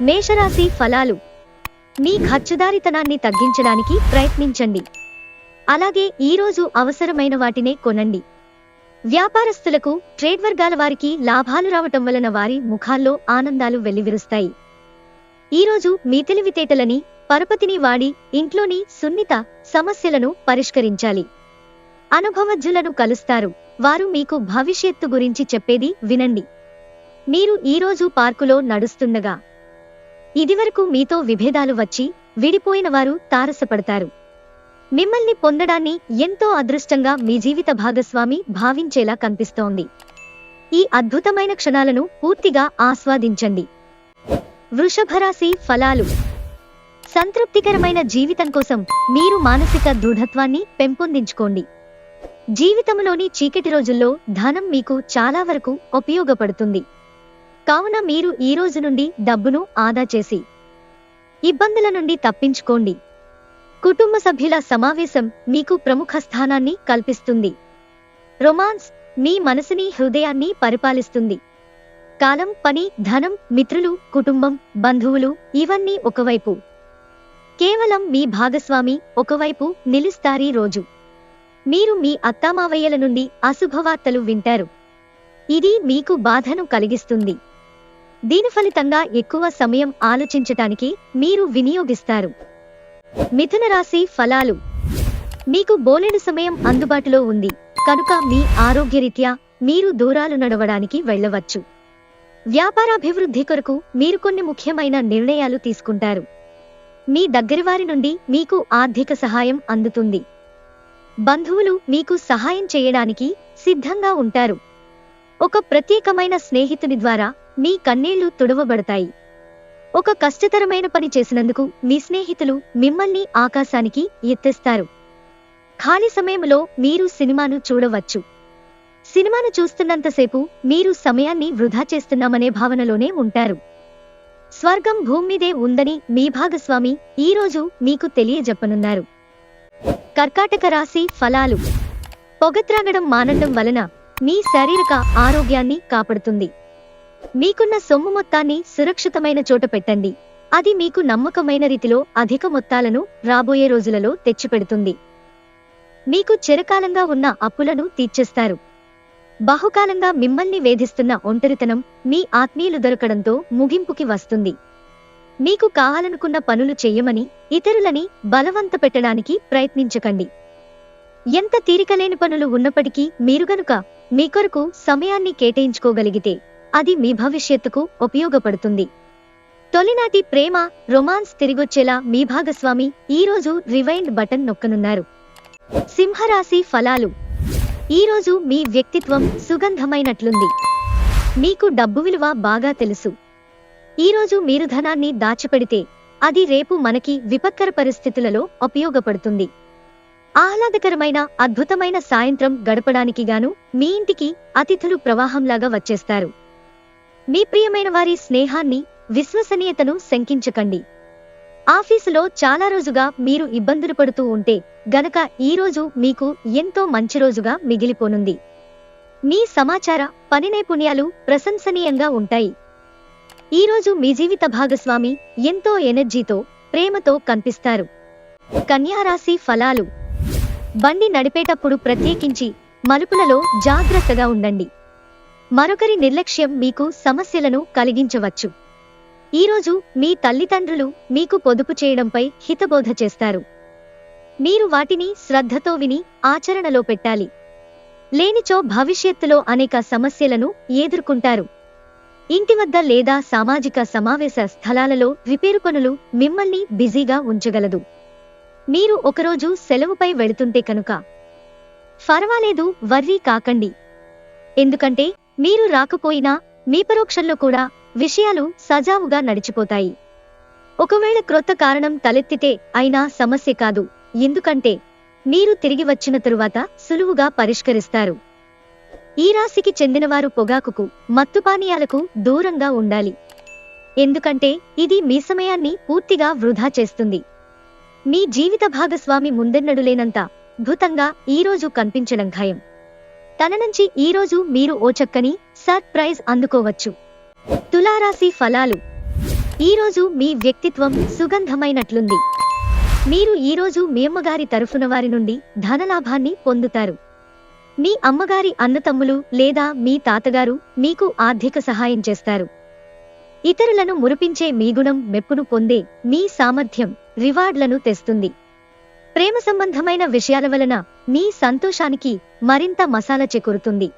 మేషరాశి ఫలాలు. మీ ఖర్చుదారితనాన్ని తగ్గించడానికి ప్రయత్నించండి. అలాగే ఈరోజు అవసరమైన వాటినే కొనండి. వ్యాపారస్తులకు, ట్రేడ్ వర్గాల వారికి లాభాలు రావటం వలన వారి ముఖాల్లో ఆనందాలు వెల్లివిరుస్తాయి. ఈరోజు మీ తెలివితేటలని, పరపతిని వాడి ఇంట్లోని సున్నిత సమస్యలను పరిష్కరించాలి. అనుభవజ్ఞులను కలుస్తారు. వారు మీకు భవిష్యత్తు గురించి చెప్పేది వినండి. మీరు ఈరోజు పార్కులో నడుస్తుండగా ఇదివరకు మీతో విభేదాలు వచ్చి విడిపోయిన వారు తారసపడతారు. మిమ్మల్ని పొందడాన్ని ఎంతో అదృష్టంగా మీ జీవిత భాగస్వామి భావించేలా కనిపిస్తోంది. ఈ అద్భుతమైన క్షణాలను పూర్తిగా ఆస్వాదించండి. వృషభరాశి ఫలాలు. సంతృప్తికరమైన జీవితం కోసం మీరు మానసిక దృఢత్వాన్ని పెంపొందించుకోండి. జీవితంలోని చీకటి రోజుల్లో ధనం మీకు చాలా వరకు ఉపయోగపడుతుంది. కావున మీరు ఈ రోజు నుండి డబ్బును ఆదా చేసి ఇబ్బందుల నుండి తప్పించుకోండి. కుటుంబ సభ్యుల సమావేశం మీకు ప్రముఖ స్థానాన్ని కల్పిస్తుంది. రొమాన్స్ మీ మనసుని, హృదయాన్ని పరిపాలిస్తుంది. కాలం, పని, ధనం, మిత్రులు, కుటుంబం, బంధువులు ఇవన్నీ ఒకవైపు, కేవలం మీ భాగస్వామి ఒకవైపు నిలుస్తారీ రోజు. మీరు మీ అత్తామావయ్యల నుండి అశుభవార్తలు వింటారు. ఇది మీకు బాధను కలిగిస్తుంది. దీని ఫలితంగా ఎక్కువ సమయం ఆలోచించటానికి మీరు వినియోగిస్తారు. మిథున రాశి ఫలాలు. మీకు బోలెడు సమయం అందుబాటులో ఉంది కనుక మీ ఆరోగ్యరీత్యా మీరు దూరాలు నడవడానికి వెళ్ళవచ్చు. వ్యాపారాభివృద్ధి కొరకు మీరు కొన్ని ముఖ్యమైన నిర్ణయాలు తీసుకుంటారు. మీ దగ్గరివారి నుండి మీకు ఆర్థిక సహాయం అందుతుంది. బంధువులు మీకు సహాయం చేయడానికి సిద్ధంగా ఉంటారు. ఒక ప్రత్యేకమైన స్నేహితుని ద్వారా మీ కన్నీళ్లు తుడవబడతాయి. ఒక కష్టతరమైన పని చేసినందుకు మీ స్నేహితులు మిమ్మల్ని ఆకాశానికి ఎత్తేస్తారు. ఖాళీ సమయంలో మీరు సినిమాను చూడవచ్చు. సినిమాను చూస్తున్నంతసేపు మీరు సమయాన్ని వృధా చేస్తున్నామనే భావనలోనే ఉంటారు. స్వర్గం భూమ్మీదే ఉందని మీ భాగస్వామి ఈరోజు మీకు తెలియజెప్పనున్నారు. కర్కాటక రాశి ఫలాలు. పొగత్రాగడం మానడం వలన మీ శారీరక ఆరోగ్యాన్ని కాపాడుతుంది. మీకున్న సొమ్ము మొత్తాన్ని సురక్షితమైన చోట పెట్టండి. అది మీకు నమ్మకమైన రీతిలో అధిక మొత్తాలను రాబోయే రోజులలో తెచ్చిపెడుతుంది. మీకు చిరకాలంగా ఉన్న అప్పులను తీర్చేస్తారు. బహుకాలంగా మిమ్మల్ని వేధిస్తున్న ఒంటరితనం మీ ఆత్మీయులు దొరకడంతో ముగింపుకి వస్తుంది. మీకు కావాలనుకున్న పనులు చెయ్యమని ఇతరులని బలవంత పెట్టడానికి ప్రయత్నించకండి. ఎంత తీరికలేని పనులు ఉన్నప్పటికీ మీరు గనుక మీ కొరకు సమయాన్ని కేటాయించుకోగలిగితే అది మీ భవిష్యత్తుకు ఉపయోగపడుతుంది. తొలినాటి ప్రేమ, రొమాన్స్ తిరిగొచ్చేలా మీ భాగస్వామి ఈరోజు రివైండ్ బటన్ నొక్కనున్నారు. సింహరాశి ఫలాలు. ఈరోజు మీ వ్యక్తిత్వం సుగంధమైనట్లుంది. మీకు డబ్బు విలువ బాగా తెలుసు. ఈరోజు మీరు ధనాన్ని దాచిపెడితే అది రేపు మనకి విపత్కర పరిస్థితులలో ఉపయోగపడుతుంది. ఆహ్లాదకరమైన అద్భుతమైన సాయంత్రం గడపడానికి గాను మీ ఇంటికి అతిథులు ప్రవాహంలాగా వచ్చేస్తారు. మీ ప్రియమైన వారి స్నేహాన్ని, విశ్వసనీయతను శంకించకండి. ఆఫీసులో చాలా రోజుగా మీరు ఇబ్బందులు పడుతూ ఉంటే గనక ఈరోజు మీకు ఎంతో మంచి రోజుగా మిగిలిపోనుంది. మీ సమాచార, పని నైపుణ్యాలు ప్రశంసనీయంగా ఉంటాయి. ఈరోజు మీ జీవిత భాగస్వామి ఎంతో ఎనర్జీతో, ప్రేమతో కనిపిస్తారు. కన్యారాశి ఫలాలు. బండి నడిపేటప్పుడు ప్రత్యేకించి మలుపులలో జాగ్రత్తగా ఉండండి. మరొకరి నిర్లక్ష్యం మీకు సమస్యలను కలిగించవచ్చు. ఈరోజు మీ తల్లిదండ్రులు మీకు పొదుపు చేయడంపై హితబోధ చేస్తారు. మీరు వాటిని శ్రద్ధతో విని ఆచరణలో పెట్టాలి. లేనిచో భవిష్యత్తులో అనేక సమస్యలను ఎదుర్కొంటారు. ఇంటి వద్ద లేదా సామాజిక సమావేశ స్థలాలలో రిపేరు పనులు మిమ్మల్ని బిజీగా ఉంచగలదు. మీరు ఒకరోజు సెలవుపై వెళుతుంటే కనుక పర్వాలేదు, వర్రీ కాకండి. ఎందుకంటే మీరు రాకపోయినా మీ పరోక్షంలో కూడా విషయాలు సజావుగా నడిచిపోతాయి. ఒకవేళ క్రొత్త కారణం తలెత్తితే అయినా సమస్య కాదు, ఎందుకంటే మీరు తిరిగి వచ్చిన తరువాత సులువుగా పరిష్కరిస్తారు. ఈ రాశికి చెందినవారు పొగాకుకు, మత్తుపానీయాలకు దూరంగా ఉండాలి. ఎందుకంటే ఇది మీ సమయాన్ని పూర్తిగా వృధా చేస్తుంది. మీ జీవిత భాగస్వామి ముందెన్నడూ లేనంత అద్భుతంగా ఈరోజు కనిపించడం ఖాయం. తన నుంచి ఈరోజు మీరు ఓ చక్కని సర్ప్రైజ్ అందుకోవచ్చు. తులారాశి ఫలాలు. ఈరోజు మీ వ్యక్తిత్వం సుగంధమైనట్లుంది. మీరు ఈరోజు మీ అమ్మగారి తరఫున వారి నుండి ధనలాభాన్ని పొందుతారు. మీ అమ్మగారి అన్నతమ్ములు లేదా మీ తాతగారు మీకు ఆర్థిక సహాయం చేస్తారు. ఇతరులను మురిపించే మీ గుణం మెప్పును పొందే మీ సామర్థ్యం రివార్డ్లను తెస్తుంది. ప్రేమ సంబంధమైన విషయాల వలన మీ సంతోషానికి మరింత మసాలా చేకూరుతుంది.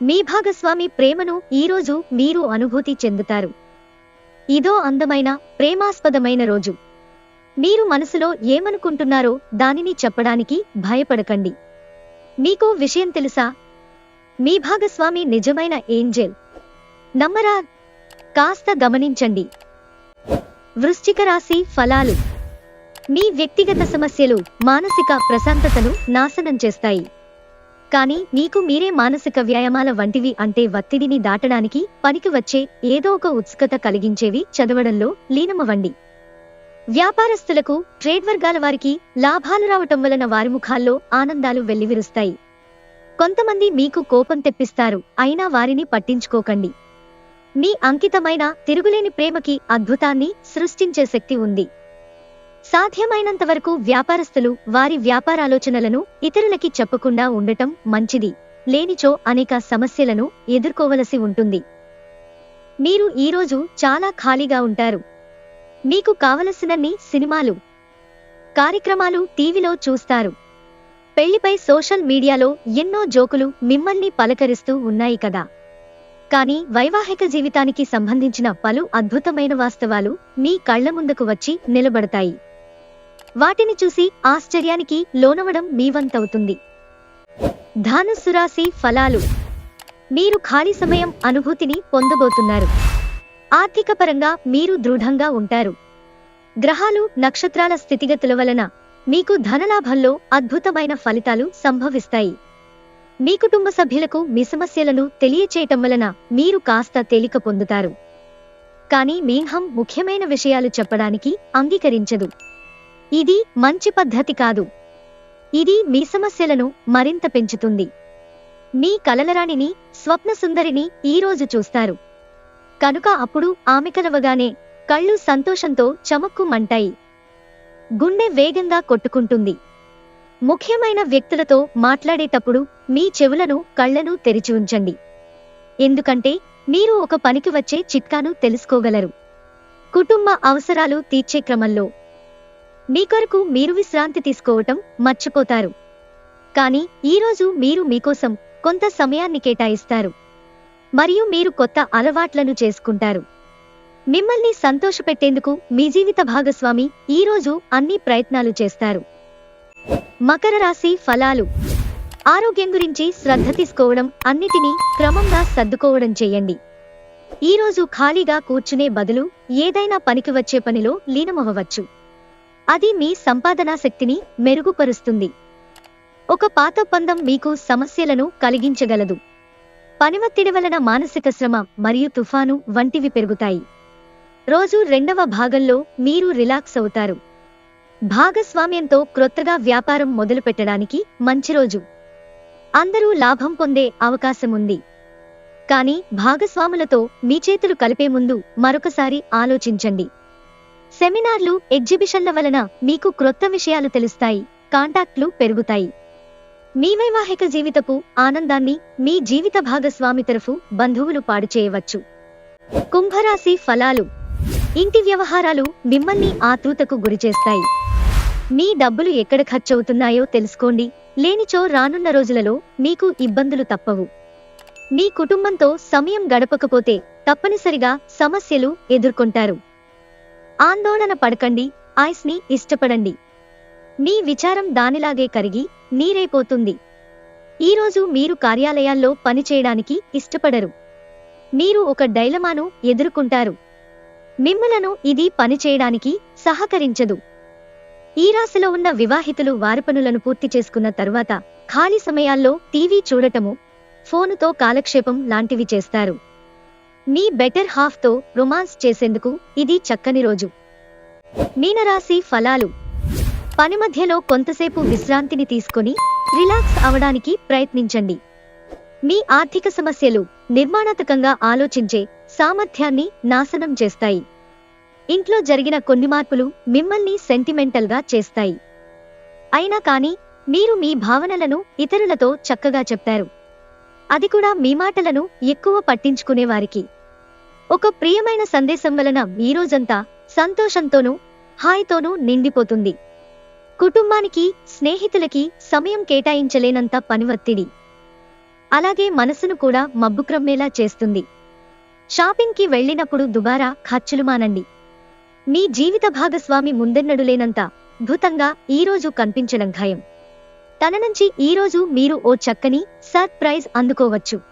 మీ భాగస్వామి ప్రేమను ఈరోజు మీరు అనుభూతి చెందుతారు. ఇదో అందమైన ప్రేమాస్పదమైన రోజు. మీరు మనసులో ఏమనుకుంటున్నారో దానిని చెప్పడానికి భయపడకండి. మీకో విషయం తెలుసా? మీ భాగస్వామి నిజమైన ఏంజెల్. నమ్మరా? కాస్త గమనించండి. వృశ్చిక రాశి ఫలాలు. మీ వ్యక్తిగత సమస్యలు మానసిక ప్రశాంతతను నాశనం చేస్తాయి. కానీ మీకు మీరే మానసిక వ్యాయామాల వంటివి అంటే ఒత్తిడిని దాటడానికి పనికి వచ్చే ఏదో ఒక ఉత్సుకత కలిగించేవి చదవడంలో లీనమవ్వండి. వ్యాపారస్తులకు, ట్రేడ్ వర్గాల వారికి లాభాలు రావటం వలన వారి ముఖాల్లో ఆనందాలు వెల్లివిరుస్తాయి. కొంతమంది మీకు కోపం తెప్పిస్తారు, అయినా వారిని పట్టించుకోకండి. మీ అంకితమైన తిరుగులేని ప్రేమకి అద్భుతాన్ని సృష్టించే శక్తి ఉంది. సాధ్యమైనంతవరకు వ్యాపారస్తులు వారి వ్యాపారాలోచనలను ఇతరులకి చెప్పకుండా ఉండటం మంచిది. లేనిచో అనేక సమస్యలను ఎదుర్కోవలసి ఉంటుంది. మీరు ఈరోజు చాలా ఖాళీగా ఉంటారు. మీకు కావలసినన్ని సినిమాలు, కార్యక్రమాలు టీవీలో చూస్తారు. పెళ్లిపై సోషల్ మీడియాలో ఎన్నో జోకులు మిమ్మల్ని పలకరిస్తూ ఉన్నాయి కదా. కానీ వైవాహిక జీవితానికి సంబంధించిన పలు అద్భుతమైన వాస్తవాలు మీ కళ్ల ముందుకు వచ్చి నిలబడతాయి. వాటిని చూసి ఆశ్చర్యానికి లోనవడం మీ వంతవుతుంది. ధనుస్సు రాశి ఫలాలు. మీరు ఖాళీ సమయం అనుభూతిని పొందబోతున్నారు. ఆర్థికపరంగా మీరు దృఢంగా ఉంటారు. గ్రహాలు, నక్షత్రాల స్థితిగతుల వలన మీకు ధనలాభంలో అద్భుతమైన ఫలితాలు సంభవిస్తాయి. మీ కుటుంబ సభ్యులకు మీ సమస్యలను తెలియచేయటం వలన మీరు కాస్త తేలిక పొందుతారు. కానీ మీహం ముఖ్యమైన విషయాలు చెప్పడానికి అంగీకరించదు. ఇది మంచి పద్ధతి కాదు. ఇది మీ సమస్యలను మరింత పెంచుతుంది. మీ కలలరాణిని, స్వప్న సుందరిని ఈరోజు చూస్తారు. కనుక అప్పుడు ఆమె కలవగానే కళ్ళు సంతోషంతో చమక్కుమంటాయి. గుండె వేగంగా కొట్టుకుంటుంది. ముఖ్యమైన వ్యక్తులతో మాట్లాడేటప్పుడు మీ చెవులను, కళ్లను తెరిచి ఉంచండి. ఎందుకంటే మీరు ఒక పనికి వచ్చే చిట్కాను తెలుసుకోగలరు. కుటుంబ అవసరాలు తీర్చే క్రమంలో మీ కొరకు మీరు విశ్రాంతి తీసుకోవటం మర్చిపోతారు. కానీ ఈరోజు మీరు మీకోసం కొంత సమయాన్ని కేటాయిస్తారు. మరియు మీరు కొత్త అలవాట్లను చేసుకుంటారు. మిమ్మల్ని సంతోషపెట్టేందుకు మీ జీవిత భాగస్వామి ఈరోజు అన్ని ప్రయత్నాలు చేస్తారు. మకర రాశి ఫలాలు. ఆరోగ్యం గురించి శ్రద్ధ తీసుకోవడం, అన్నిటినీ క్రమంగా సర్దుకోవడం చేయండి. ఈరోజు ఖాళీగా కూర్చునే బదులు ఏదైనా పనికి వచ్చే పనిలో లీనమవ్వవచ్చు. అది మీ సంపాదనా శక్తిని మెరుగుపరుస్తుంది. ఒక పాత ఒప్పందం మీకు సమస్యలను కలిగించగలదు. పనివత్తిడి వలన మానసిక శ్రమ మరియు తుఫాను వంటివి పెరుగుతాయి. రోజు రెండవ భాగంలో మీరు రిలాక్స్ అవుతారు. భాగస్వామ్యంతో క్రొత్తగా వ్యాపారం మొదలుపెట్టడానికి మంచి రోజు. అందరూ లాభం పొందే అవకాశముంది. కానీ భాగస్వాములతో మీ చేతులు కలిపే ముందు మరొకసారి ఆలోచించండి. సెమినార్లు, ఎగ్జిబిషన్ల వలన మీకు క్రొత్త విషయాలు తెలుస్తాయి. కాంటాక్ట్లు పెరుగుతాయి. మీ వైవాహిక జీవితపు ఆనందాన్ని మీ జీవిత భాగస్వామి తరఫు బంధువులు పాడు చేయవచ్చు. కుంభరాశి ఫలాలు. ఇంటి వ్యవహారాలు మిమ్మల్ని ఆతృతకు గురిచేస్తాయి. మీ డబ్బులు ఎక్కడ ఖర్చవుతున్నాయో తెలుసుకోండి. లేనిచో రానున్న రోజులలో మీకు ఇబ్బందులు తప్పవు. మీ కుటుంబంతో సమయం గడపకపోతే తప్పనిసరిగా సమస్యలు ఎదుర్కొంటారు. ఆందోళన పడకండి. ఐస్ని ఇష్టపడండి. మీ విచారం దానిలాగే కరిగి నీరైపోతుంది. ఈరోజు మీరు కార్యాలయాల్లో పనిచేయడానికి ఇష్టపడరు. మీరు ఒక డైలమాను ఎదుర్కొంటారు. మిమ్మలను ఇది పనిచేయడానికి సహకరించదు. ఈ రాశిలో ఉన్న వివాహితులు వారి పనులను పూర్తి చేసుకున్న తరువాత ఖాళీ సమయాల్లో టీవీ చూడటము, ఫోనుతో కాలక్షేపం లాంటివి చేస్తారు. మీ బెటర్ హాఫ్తో రొమాన్స్ చేసేందుకు ఇది చక్కని రోజు. మీనరాశి ఫలాలు. పని మధ్యలో కొంతసేపు విశ్రాంతిని తీసుకొని రిలాక్స్ అవడానికి ప్రయత్నించండి. మీ ఆర్థిక సమస్యలు నిర్మాణాత్మకంగా ఆలోచించే సామర్థ్యాన్ని నాశనం చేస్తాయి. ఇంట్లో జరిగిన కొన్ని మార్పులు మిమ్మల్ని సెంటిమెంటల్గా చేస్తాయి. అయినా కానీ మీరు మీ భావనలను ఇతరులతో చక్కగా చెప్తారు. అది కూడా మీ మాటలను ఎక్కువ పట్టించుకునేవారికి. ఒక ప్రియమైన సందేశం వలన మీ రోజంతా సంతోషంతోనూ హాయితోనూ నిండిపోతుంది. కుటుంబానికి, స్నేహితులకి సమయం కేటాయించలేనంత పనివత్తిడి. అలాగే మనసును కూడా మబ్బుక్రమ్మేలా చేస్తుంది. షాపింగ్కి వెళ్ళినప్పుడు దుబారా ఖర్చులు మానండి. మీ జీవిత భాగస్వామి ముందెన్నడూ లేనంత అద్భుతంగా ఈరోజు కనిపించడం ఖాయం. తన నుంచి ఈరోజు మీరు ఓ చక్కని సర్ప్రైజ్ అందుకోవచ్చు.